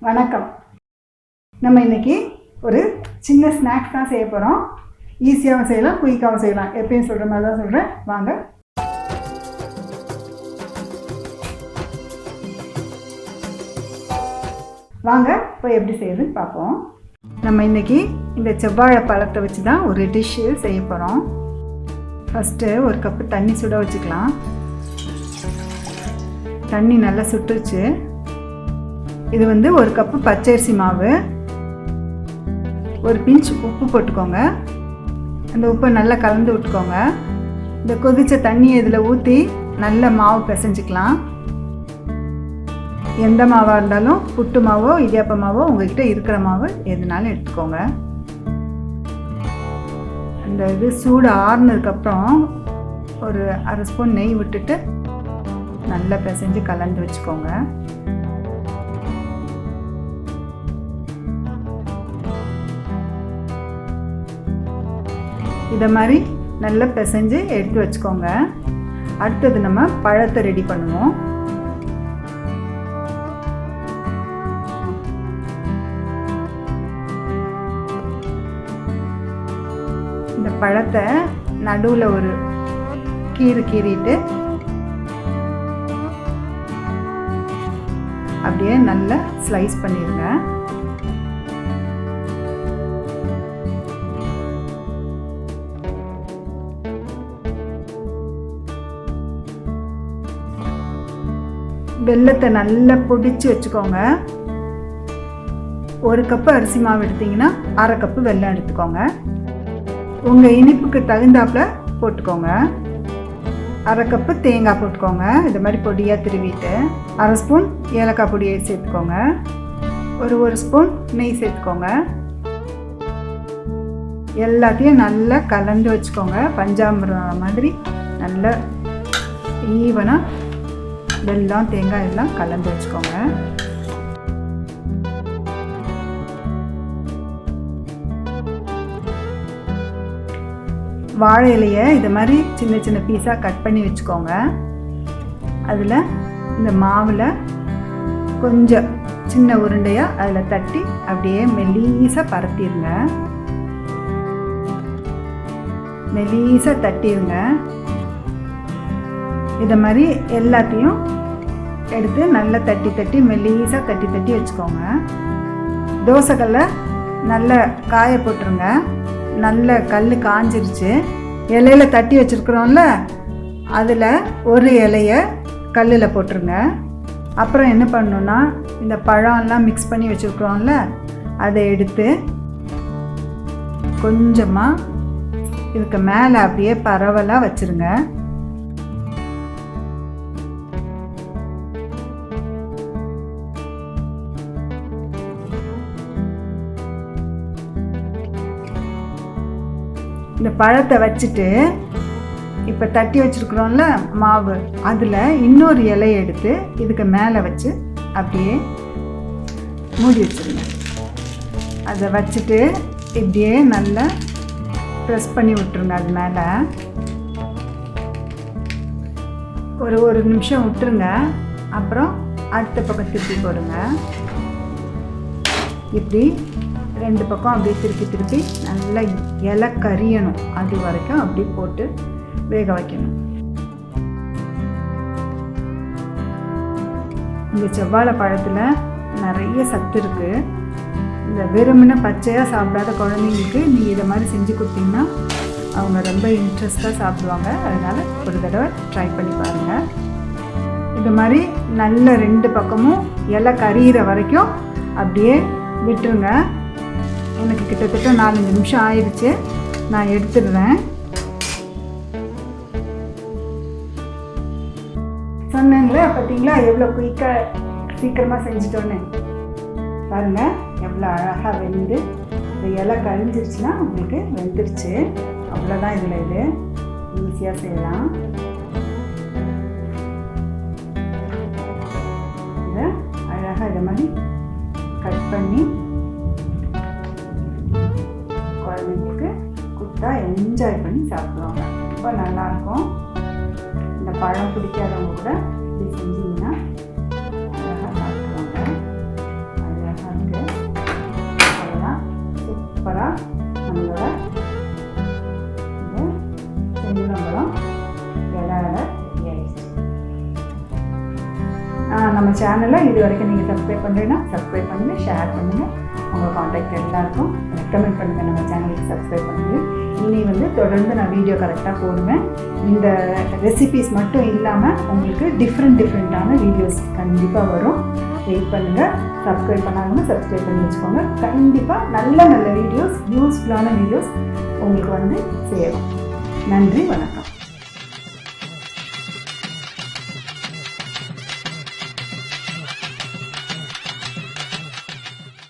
வணக்கம். நம்ம இன்றைக்கி ஒரு சின்ன ஸ்நாக்ஸ் தான் செய்ய போகிறோம். ஈஸியாகவும் செய்யலாம், குயிக்காகவும் செய்யலாம். எப்பயும் சொல்கிற மாதிரி தான் சொல்கிறேன். வாங்க இப்போ எப்படி செய்யுதுன்னு பார்ப்போம். நம்ம இன்றைக்கி இந்த செவ்வாழை பழத்தை வச்சு தான் ஒரு டிஷ்ஷு செய்ய போகிறோம். ஃபஸ்ட்டு ஒரு கப்பு தண்ணி சுட வச்சுக்கலாம். தண்ணி நல்லா சுட்டுருச்சு. இது ஒரு கப்பு பச்சரிசி மாவு, ஒரு பிஞ்ச் உப்பு போட்டுக்கோங்க. அந்த உப்பை நல்லா கலந்து விட்டுக்கோங்க. இந்த கொதித்த தண்ணியை இதில் ஊற்றி நல்ல மாவு பிசைஞ்சிக்கலாம். எந்த மாவாக இருந்தாலும் புட்டு மாவோ இடியாப்ப மாவோ உங்கள்கிட்ட இருக்கிற மாவு எதுனாலும் எடுத்துக்கோங்க. அந்த இது சூடு ஆறுனதுக்கப்புறம் ஒரு அரை ஸ்பூன் நெய் விட்டுட்டு நல்லா பிசைஞ்சு கலந்து வச்சுக்கோங்க. இதை மாதிரி நல்லா பிசைஞ்சு எடுத்து வச்சுக்கோங்க. அடுத்தது நம்ம பழத்தை ரெடி பண்ணுவோம். இந்த பழத்தை நடுவில் ஒரு கீறிட்டு அப்படியே நல்லா ஸ்லைஸ் பண்ணிடுங்க. வெல்லத்தை நல்லா பொடிச்சு வச்சுக்கோங்க. ஒரு கப்பு அரிசி மாவு எடுத்திங்கன்னா அரை கப்பு வெல்லம் எடுத்துக்கோங்க. உங்கள் இனிப்புக்கு தகுந்தாப்புல போட்டுக்கோங்க. அரை கப்பு தேங்காய் போட்டுக்கோங்க. இது மாதிரி பொடியாக திருவிட்டு அரை ஸ்பூன் ஏலக்காய் பொடியை சேர்த்துக்கோங்க. ஒரு ஸ்பூன் நெய் சேர்த்துக்கோங்க. எல்லாத்தையும் நல்லா கலந்து வச்சுக்கோங்க. பஞ்சாமிரம் மாதிரி நல்லா ஈவனாக வெல்லம் தேங்காய் எல்லாம் கலந்து வச்சுக்கோங்க. வாழை இலையை இது மாதிரி சின்ன சின்ன பீஸாக கட் பண்ணி வச்சுக்கோங்க. அதில் இந்த மாவில் கொஞ்சம் சின்ன உருண்டையாக அதில் தட்டி அப்படியே மெல்லீஸாக பரத்திடுங்க. மெல்லீஸாக தட்டிடுங்க. இதை மாதிரி எல்லாத்தையும் எடுத்து நல்லா தட்டி மெல்லீஸாக தட்டி வச்சுக்கோங்க. தோசைக்கல்லை நல்லா காய போட்டுருங்க. நல்ல கல் காஞ்சிருச்சு. இலையில் தட்டி வச்சுருக்குறோம்ல, அதில் ஒரு இலையை கல்லில் போட்டுருங்க. அப்புறம் என்ன பண்ணணுன்னா, இந்த பழம்லாம் மிக்ஸ் பண்ணி வச்சுருக்குறோம்ல, அதை எடுத்து கொஞ்சமாக இதுக்கு மேலே அப்படியே பரவலாக வச்சுருங்க. இந்த பழத்தை வச்சுட்டு இப்போ தட்டி வச்சுருக்குறோம்ல மாவு, அதில் இன்னொரு இலையை எடுத்து இதுக்கு மேலே வச்சு அப்படியே மூடி வச்சுருங்க. அதை வச்சுட்டு இப்படியே நல்லா ப்ரெஸ் பண்ணி விட்டுருங்க. அது மேலே ஒரு நிமிஷம் விட்டுருங்க. அப்புறம் அடுத்த பக்கம் திருப்பி போடுங்க. இப்படி ரெண்டு பக்கம் அப்படியே திருப்பி நல்லா இலை கரியணும். அது வரைக்கும் அப்படி போட்டு வேக வைக்கணும். இந்த செவ்வாழை பழத்தில் நிறைய சத்து இருக்குது. இந்த வெறுமனே பச்சையாக சாப்பிடாத குழந்தைங்களுக்கு நீங்கள் இதை மாதிரி செஞ்சு கொடுத்தீங்கன்னா அவங்க ரொம்ப இன்ட்ரெஸ்டாக சாப்பிடுவாங்க. அதனால் ஒரு தடவை ட்ரை பண்ணி பாருங்கள். இது மாதிரி நல்ல ரெண்டு பக்கமும் இலை கரியிற வரைக்கும் அப்படியே விட்டுருங்க. எனக்கு கிட்டத்தட்ட 4-5 நிமிஷம் ஆயிடுச்சு. நான் எடுத்துடுறேன். சொன்னீங்களே பார்த்தீங்களா எவ்வளோ குயிக்காக சீக்கிரமாக செஞ்சுட்டோன்னு. பாருங்கள் எவ்வளோ அழகாக வெந்து இந்த இலை கழிஞ்சிருச்சுன்னா உங்களுக்கு வெந்துருச்சு. அவ்வளோதான். இதில் இது ஈஸியாக செய்யலாம். இதை அழகாக இதை மாதிரி கட் பண்ணி குழந்தைங்களுக்கு கொடுத்தா என்ஜாய் பண்ணி சாப்பிடுவாங்க. ரொம்ப நல்லாயிருக்கும். இந்த பழம் பிடிக்காதவங்க கூட இப்படி செஞ்சிங்கன்னா அழகாக சாப்பிடுவாங்க. அழகாக நம்ம சேனலை இது வரைக்கும் நீங்கள் சப்ஸ்கிரைப் பண்ணுறீங்கன்னா சப்ஸ்கிரைப் பண்ணுங்கள், ஷேர் பண்ணுங்கள், உங்கள் காண்டாக்ட் எல்லாருக்கும் ரெக்கமெண்ட் பண்ணுங்கள், நம்ம சேனலுக்கு சப்ஸ்கிரைப் பண்ணுங்கள். இனி வந்து தொடர்ந்து நான் வீடியோ கரெக்டாக போடுவேன். இந்த ரெசிபீஸ் மட்டும் இல்லாமல் உங்களுக்கு டிஃப்ரெண்ட்டான வீடியோஸ் கண்டிப்பாக வரும். வெயிட் பண்ணுங்கள். சப்ஸ்கிரைப் பண்ணாங்கன்னா சப்ஸ்கிரைப் பண்ணி வச்சுக்கோங்க. கண்டிப்பாக நல்ல வீடியோஸ், யூஸ்ஃபுல்லான வீடியோஸ் உங்களுக்கு வந்து சேரும். நன்றி, வணக்கம்.